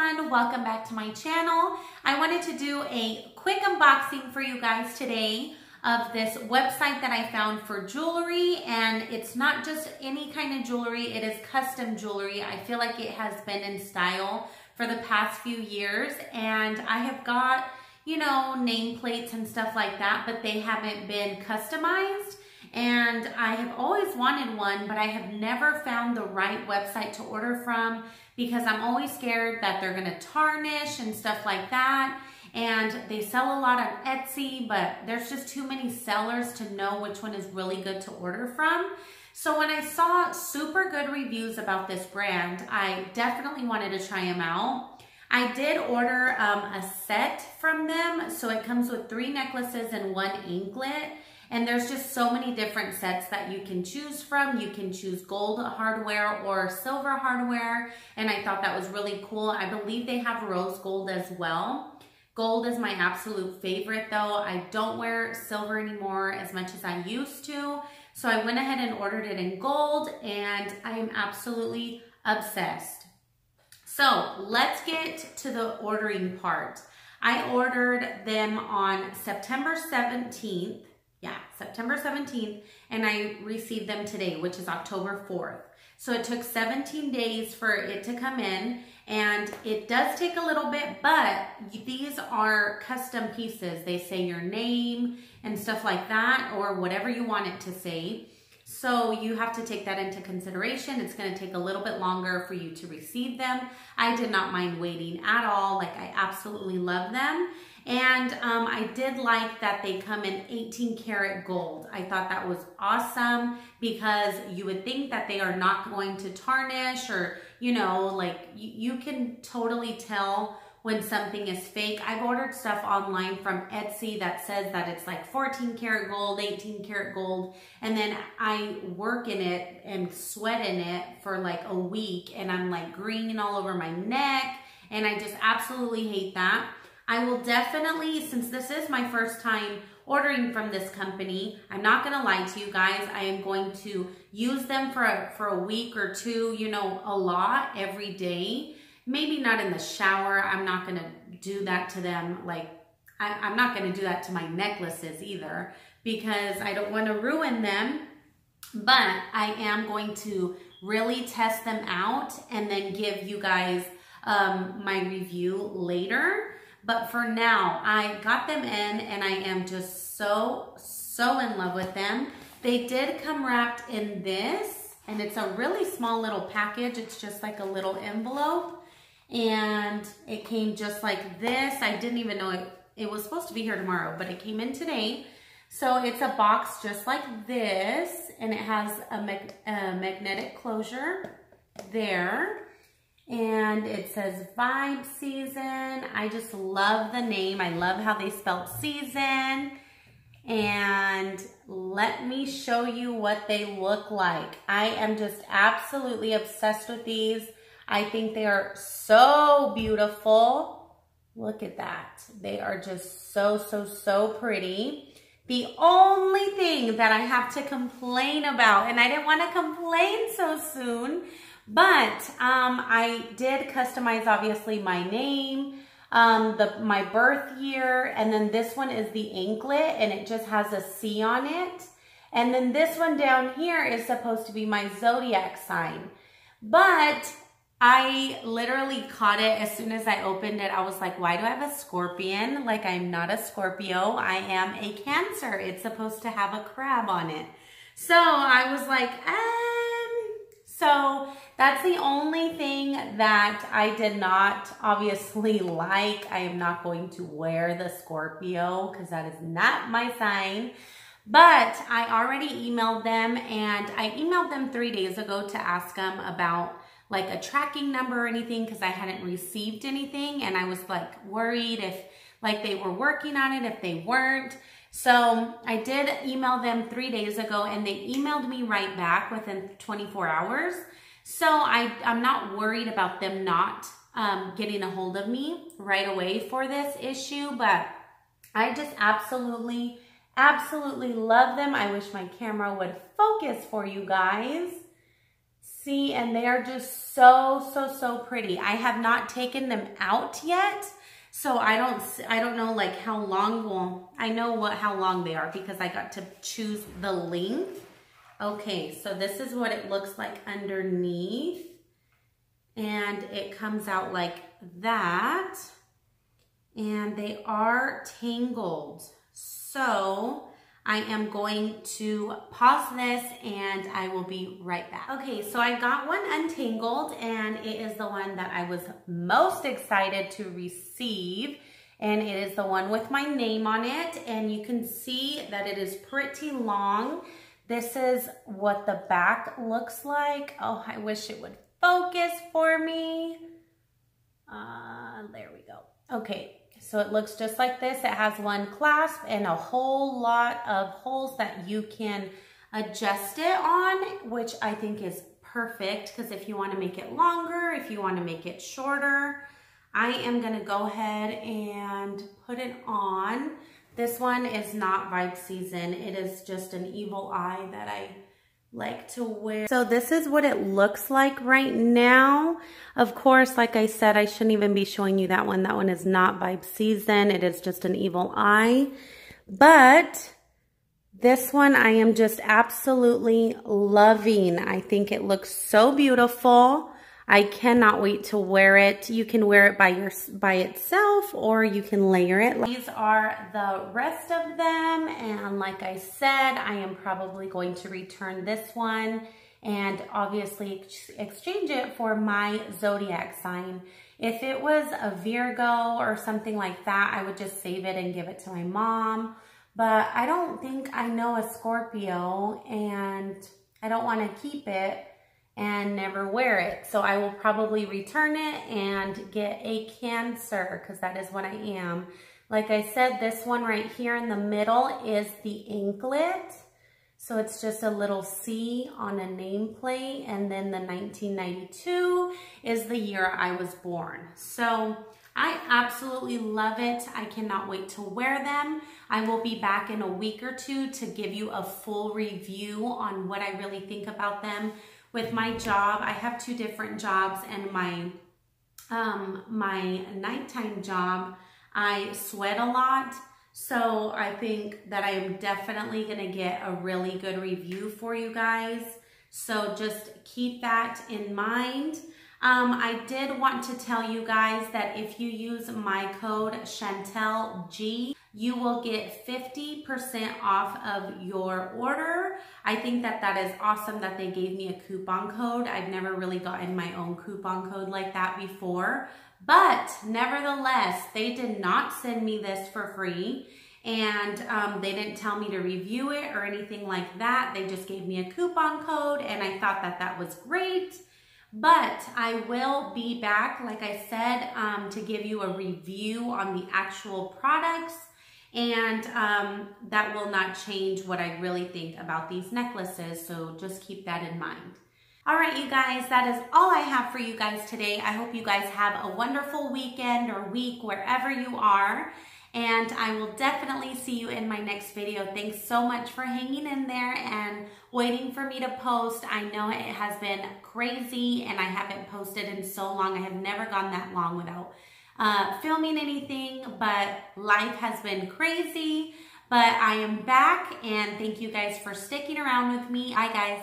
everyone, welcome back to my channel. I wanted to do a quick unboxing for you guys today of this website that I found for jewelry, and it's not just any kind of jewelry, it is custom jewelry. I feel like it has been in style for the past few years, and I have got, you know, nameplates and stuff like that, but they haven't been customized. And I have always wanted one, but I have never found the right website to order from because I'm always scared that they're gonna tarnish and stuff like that. And they sell a lot on Etsy, but there's just too many sellers to know which one is really good to order from. So when I saw super good reviews about this brand, I definitely wanted to try them out. I did order a set from them. So it comes with 3 necklaces and 1 anklet. And there's just so many different sets that you can choose from. You can choose gold hardware or silver hardware. And I thought that was really cool. I believe they have rose gold as well. Gold is my absolute favorite though. I don't wear silver anymore as much as I used to. So I went ahead and ordered it in gold, and I am absolutely obsessed. So let's get to the ordering part. I ordered them on September 17th. Yeah, September 17th, and I received them today, which is October 4th. So it took 17 days for it to come in, and it does take a little bit, but these are custom pieces. They say your name and stuff like that, or whatever you want it to say. So you have to take that into consideration. It's going to take a little bit longer for you to receive them. I did not mind waiting at all. Like, I absolutely love them. And I did like that they come in 18 karat gold. I thought that was awesome because you would think that they are not going to tarnish, or, you know, like you can totally tell when something is fake. I've ordered stuff online from Etsy that says that it's like 14 karat gold, 18 karat gold, and then I work in it and sweat in it for like a week, and I'm like green all over my neck, and I just absolutely hate that. I will definitely, since this is my first time ordering from this company, I'm not gonna lie to you guys, I am going to use them for a week or two, you know, a lot every day. Maybe not in the shower. I'm not gonna do that to them. Like, I'm not gonna do that to my necklaces either because I don't wanna ruin them. But I am going to really test them out and then give you guys my review later. But for now, I got them in and I am just so in love with them. They did come wrapped in this, and it's a really small little package. It's just like a little envelope, and it came just like this. I didn't even know it was supposed to be here tomorrow, but it came in today. So it's a box just like this, and it has a magnetic closure there. And it says Vibe Season. I just love the name. I love how they spelled season. And let me show you what they look like. I am just absolutely obsessed with these. I think they are so beautiful. Look at that. They are just so pretty. The only thing that I have to complain about, and I didn't want to complain so soon, but I did customize, obviously, my name, my birth year, and then this one is the anklet, and it just has a C on it. And then this one down here is supposed to be my zodiac sign. But I literally caught it as soon as I opened it. I was like, why do I have a scorpion? Like, I'm not a Scorpio. I am a Cancer. It's supposed to have a crab on it. So I was like, So that's the only thing that I did not obviously like. I am not going to wear the Scorpio because that is not my sign. But I already emailed them, and I emailed them 3 days ago to ask them about like a tracking number or anything because I hadn't received anything, and I was like worried if like they were working on it, if they weren't. So I did email them 3 days ago, and they emailed me right back within 24 hours. So I'm not worried about them not getting a hold of me right away for this issue, but I just absolutely love them. I wish my camera would focus for you guys. See, and they are just so pretty. I have not taken them out yet, so I don't know like how long. Well, I know how long they are because I got to choose the length. Okay, so this is what it looks like underneath, and it comes out like that, and they are tangled. So I am going to pause this and I will be right back. Okay, so I got one untangled, and it is the one that I was most excited to receive. And it is the one with my name on it. And you can see that it is pretty long. This is what the back looks like. Oh, I wish it would focus for me. There we go. Okay. So it looks just like this. It has one clasp and a whole lot of holes that you can adjust it on, which I think is perfect because if you want to make it longer, if you want to make it shorter, I am going to go ahead and put it on. This one is not Vibe Season. It is just an Evil Eye that I like to wear. So this is what it looks like right now. Of course, like I said, I shouldn't even be showing you that one. That one is not Vibe Season. It is just an Evil Eye. But this one I am just absolutely loving. I think it looks so beautiful. I cannot wait to wear it. You can wear it by itself, or you can layer it. These are the rest of them, and like I said, I am probably going to return this one and obviously exchange it for my zodiac sign. If it was a Virgo or something like that, I would just save it and give it to my mom. But I don't think I know a Scorpio, and I don't want to keep it and never wear it. So I will probably return it and get a Cancer, because that is what I am. Like I said, this one right here in the middle is the anklet. So it's just a little C on a nameplate, and then the 1992 is the year I was born. So I absolutely love it. I cannot wait to wear them. I will be back in a week or two to give you a full review on what I really think about them. With my job, I have 2 different jobs, and my nighttime job, I sweat a lot. So I think that I am definitely going to get a really good review for you guys. So just keep that in mind. I did want to tell you guys that if you use my code ChantelG, you will get 50% off of your order. I think that that is awesome that they gave me a coupon code. I've never really gotten my own coupon code like that before. But nevertheless, they did not send me this for free. And they didn't tell me to review it or anything like that. They just gave me a coupon code, and I thought that that was great. But I will be back, like I said, to give you a review on the actual products. And that will not change what I really think about these necklaces. So just keep that in mind. All right, you guys, that is all I have for you guys today. I hope you guys have a wonderful weekend or week wherever you are. And I will definitely see you in my next video. Thanks so much for hanging in there and waiting for me to post. I know it has been crazy and I haven't posted in so long. I have never gone that long without filming anything, but life has been crazy. But I am back, and thank you guys for sticking around with me. Bye, guys.